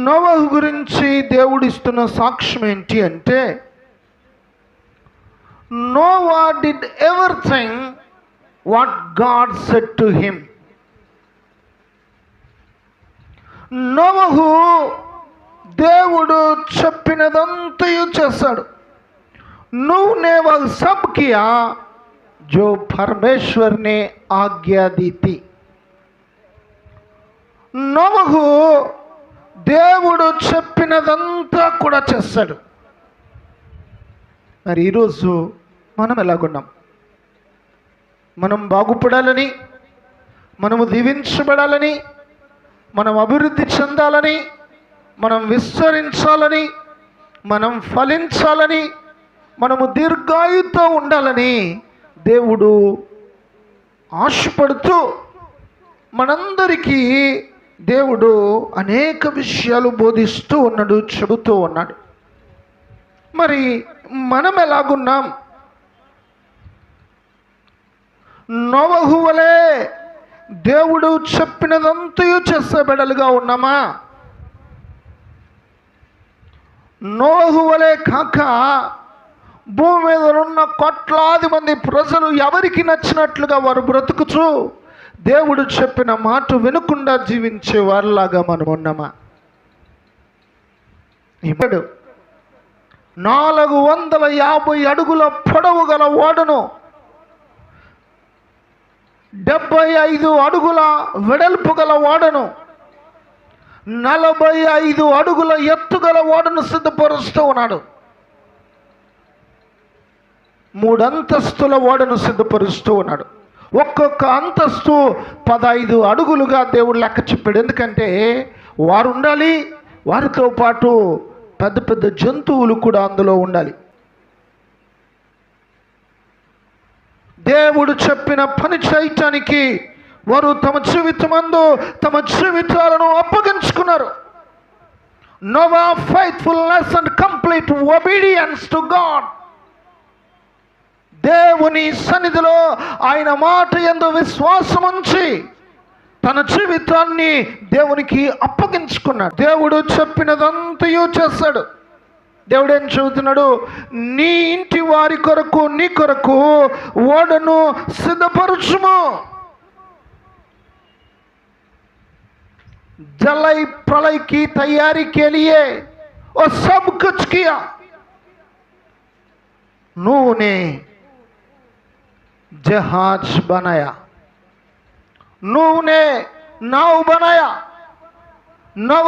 నోవహు గురించి దేవుడు ఇస్తున్న సాక్ష్యం ఏంటి అంటే, Noah did everything what God said to him. నోవహు దేవుడు చెప్పినదంతయు చేశాడు. నువ్వునే वह सब किया जो परमेश्वर ने आज्ञा दी थी. నోవహు దేవుడు చెప్పినదంతా కూడా చేశాడు. మరి ఈరోజు మనం ఎలాగున్నాం? మనం బాగుపడాలని, మనము దీవించబడాలని, మనం అభివృద్ధి చెందాలని, మనం విస్తరించాలని, మనం ఫలించాలని, మనము దీర్ఘాయుతో ఉండాలని దేవుడు ఆశపడుతూ మనందరికీ దేవుడు అనేక విషయాలు బోధిస్తూ ఉన్నాడు, చెబుతూ ఉన్నాడు. మరి మనం ఎలాగున్నాం? నోవహు వలె దేవుడు చెప్పినదంతయు చేసే బిడ్డలుగా ఉన్నామా? నోవహు వలె కాక భూమి మీద ఉన్న కోట్లాది మంది ప్రజలు ఎవరికి నచ్చినట్లుగా వారు బ్రతుకుచు దేవుడు చెప్పిన మాట వినకుండా జీవించే వారిలాగా మనం ఉన్నామా? ఇప్పుడు 450 అడుగుల పొడవు గల ఓడను, 75 అడుగుల వెడల్పు గల ఓడను, 45 అడుగుల ఎత్తు గల ఓడను సిద్ధపరుస్తూ ఉన్నాడు. 3 అంతస్తుల ఓడను సిద్ధపరుస్తూ ఉన్నాడు. ఒక్కొక్క అంతస్తు 15 అడుగులుగా దేవుడు లెక్క చెప్పాడు. ఎందుకంటే వారు ఉండాలి, వారితో పాటు పెద్ద పెద్ద జంతువులు కూడా అందులో ఉండాలి. దేవుడు చెప్పిన పని చేయటానికి వారు తమ జీవితమందు తమ జీవితాలను అప్పగించుకున్నారు. Noah faithfulness and complete obedience to God. దేవుని సన్నిధిలో ఆయన మాట యందు విశ్వాసం ఉంచి తన జీవితాన్ని దేవునికి అప్పగించుకున్నాడు. దేవుడు చెప్పినదంతయు చేశాడు. దేవుడు ఏం చెబుతున్నాడు? నీ ఇంటి వారి కొరకు, నీ కొరకు ఓడను సిద్ధపరచుము. जलाई प्रलय की तैयारी के लिए और सब कुछ किया. नूह ने जहाज बनाया, नूह ने नाव बनाया. नव